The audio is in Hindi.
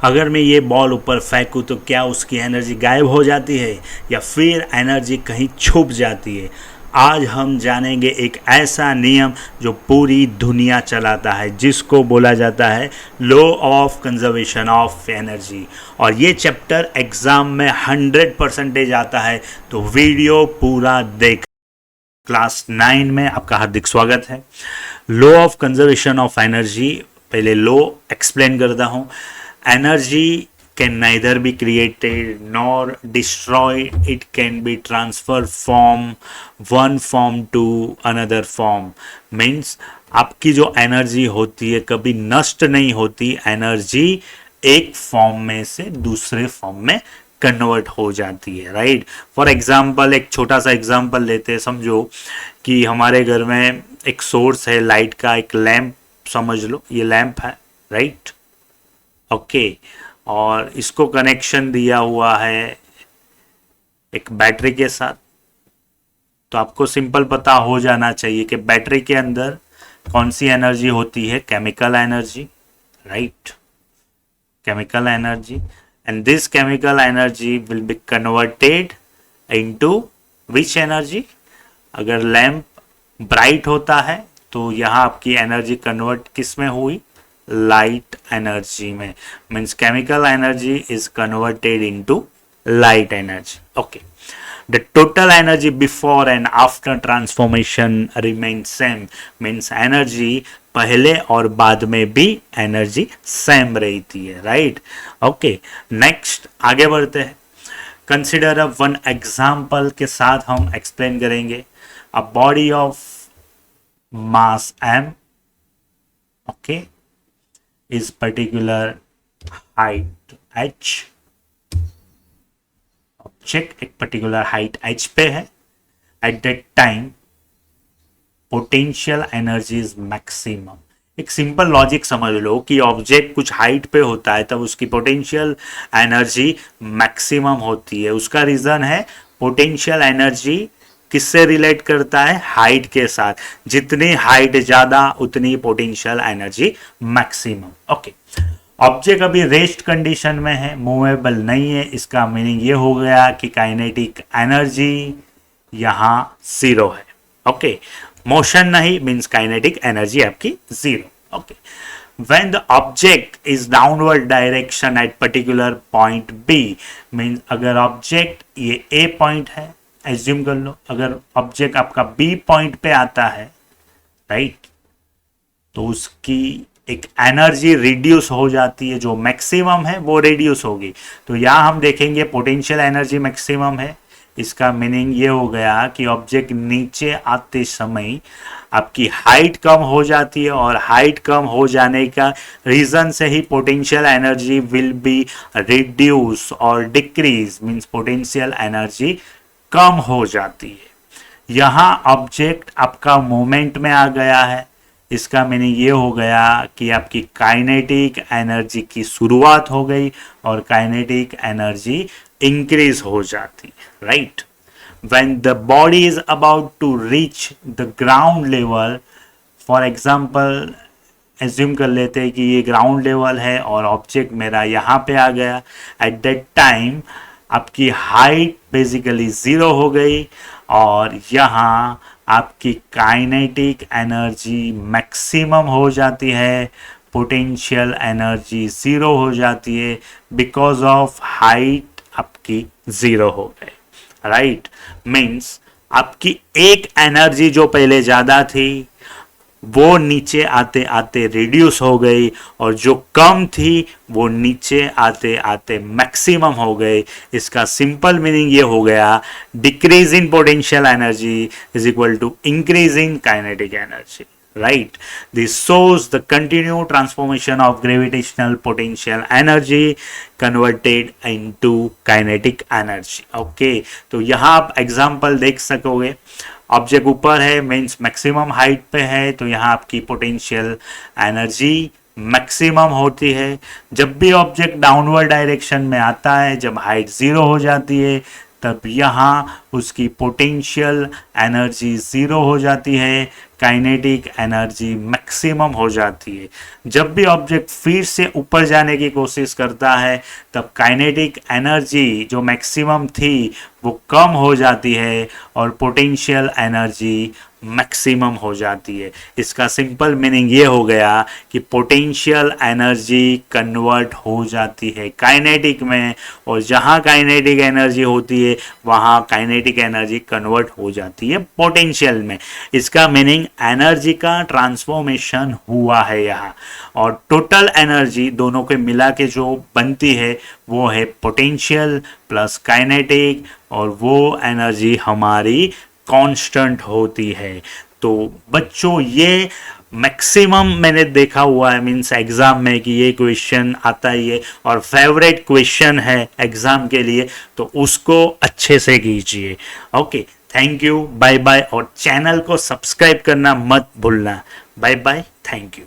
अगर मैं ये बॉल ऊपर फेंकूँ तो क्या उसकी एनर्जी गायब हो जाती है या फिर एनर्जी कहीं छुप जाती है? आज हम जानेंगे एक ऐसा नियम जो पूरी दुनिया चलाता है, जिसको बोला जाता है law of conservation of energy. और ये चैप्टर एग्ज़ाम में 100% आता है, तो वीडियो पूरा देख। क्लास 9 में आपका हार्दिक स्वागत है। Law of conservation of energy, पहले लॉ एक्सप्लेन करता हूँ। Energy can neither be created nor destroyed. It can be transferred from one form to another form. Means आपकी जो एनर्जी होती है कभी नष्ट नहीं होती। एनर्जी एक फॉर्म में से दूसरे फॉर्म में कन्वर्ट हो जाती है, राइट। फॉर एग्जाम्पल, एक छोटा सा एग्जाम्पल लेते हैं। समझो कि हमारे घर में एक सोर्स है लाइट का, एक लैंप समझ लो, ये लैंप है, राइट, ओके। और इसको कनेक्शन दिया हुआ है एक बैटरी के साथ। तो आपको सिंपल पता हो जाना चाहिए कि बैटरी के अंदर कौन सी एनर्जी होती है, chemical energy, right, chemical energy. And this chemical energy will be converted into which energy? अगर लैंप ब्राइट होता है तो यहाँ आपकी एनर्जी कन्वर्ट किस में हुई? लाइट एनर्जी में। Means chemical energy is converted into light energy, okay. The total energy before and after transformation remain same. Means energy पहले और बाद में भी एनर्जी सेम रहती है, राइट, ओके। नेक्स्ट आगे बढ़ते हैं। कंसिडर अ वन एग्जाम्पल के साथ हम एक्सप्लेन करेंगे। A body of mass m, okay, is particular height h, object एक पर्टिकुलर हाइट h पे है। At that time potential energy is maximum. एक सिंपल लॉजिक समझ लो कि ऑब्जेक्ट कुछ हाइट पे होता है तब उसकी पोटेंशियल एनर्जी मैक्सिमम होती है। उसका रीजन है पोटेंशियल एनर्जी किससे रिलेट करता है? हाइट के साथ। जितनी हाइट ज्यादा उतनी potential energy maximum, okay. Object अभी रेस्ट कंडीशन में है, मूवेबल नहीं है। इसका मीनिंग ये हो गया कि काइनेटिक एनर्जी यहां जीरो है, ओके। मोशन नहीं, मीन्स काइनेटिक एनर्जी आपकी zero, okay. when the object is downward direction at particular point B, means अगर ऑब्जेक्ट ये A पॉइंट है, एज्यूम कर लो, अगर ऑब्जेक्ट आपका बी पॉइंट पे आता है, राइट, तो उसकी एक एनर्जी रिड्यूस हो जाती है। जो मैक्सिमम है वो रिड्यूस होगी। तो यहां हम देखेंगे पोटेंशियल एनर्जी मैक्सिमम है। इसका मीनिंग ये हो गया कि ऑब्जेक्ट नीचे आते समय आपकी हाइट कम हो जाती है, और हाइट कम हो जाने का रीजन से ही potential energy will be reduce और डिक्रीज, मीन्स पोटेंशियल एनर्जी कम हो जाती है। यहां ऑब्जेक्ट आपका मोमेंट में आ गया है। इसका मीनिंग ये हो गया कि आपकी काइनेटिक एनर्जी की शुरुआत हो गई और काइनेटिक एनर्जी इंक्रीज हो जाती है, right. When the body is about to reach the ground level, for example assume कर लेते हैं कि ये ग्राउंड लेवल है और ऑब्जेक्ट मेरा यहाँ पे आ गया। एट दैट टाइम आपकी हाइट बेसिकली जीरो हो गई और यहाँ आपकी काइनेटिक एनर्जी मैक्सिमम हो जाती है, पोटेंशियल एनर्जी जीरो हो जाती है, बिकॉज ऑफ हाइट आपकी जीरो हो गई, राइट। मीन्स आपकी एक एनर्जी जो पहले ज़्यादा थी वो नीचे आते आते रिड्यूस हो गई, और जो कम थी वो नीचे आते आते मैक्सिमम हो गई। इसका सिंपल मीनिंग ये हो गया, decrease in potential energy is equal to increase in kinetic energy, right? This shows the continued transformation of gravitational potential energy converted into kinetic energy. Okay, तो यहाँ आप एग्जाम्पल देख सकोगे। ऑब्जेक्ट ऊपर है, मीन्स मैक्सिमम हाइट पे है, तो यहाँ आपकी पोटेंशियल एनर्जी मैक्सिमम होती है। जब भी ऑब्जेक्ट डाउनवर्ड डायरेक्शन में आता है, जब हाइट जीरो हो जाती है, तब यहाँ उसकी पोटेंशियल एनर्जी ज़ीरो हो जाती है। काइनेटिक एनर्जी मैक्सिमम हो जाती है। जब भी ऑब्जेक्ट फिर से ऊपर जाने की कोशिश करता है तब काइनेटिक एनर्जी जो मैक्सिमम थी वो कम हो जाती है और पोटेंशियल एनर्जी मैक्सिमम हो जाती है। इसका सिंपल मीनिंग ये हो गया कि पोटेंशियल एनर्जी कन्वर्ट हो जाती है काइनेटिक में, और जहाँ काइनेटिक एनर्जी होती है वहाँ काइनेटिक एनर्जी कन्वर्ट हो जाती है पोटेंशियल में। इसका मीनिंग एनर्जी का ट्रांसफॉर्मेशन हुआ है यहाँ, और टोटल एनर्जी दोनों के मिला के जो बनती है वो है पोटेंशियल प्लस काइनेटिक, और वो एनर्जी हमारी कांस्टेंट होती है। तो बच्चों ये मैक्सिमम मैंने देखा हुआ है, मीन्स एग्जाम में कि ये क्वेश्चन आता ही है और फेवरेट क्वेश्चन है एग्जाम के लिए, तो उसको अच्छे से कीजिए। Okay, thank you, bye bye, और चैनल को सब्सक्राइब करना मत भूलना। Bye bye, thank you.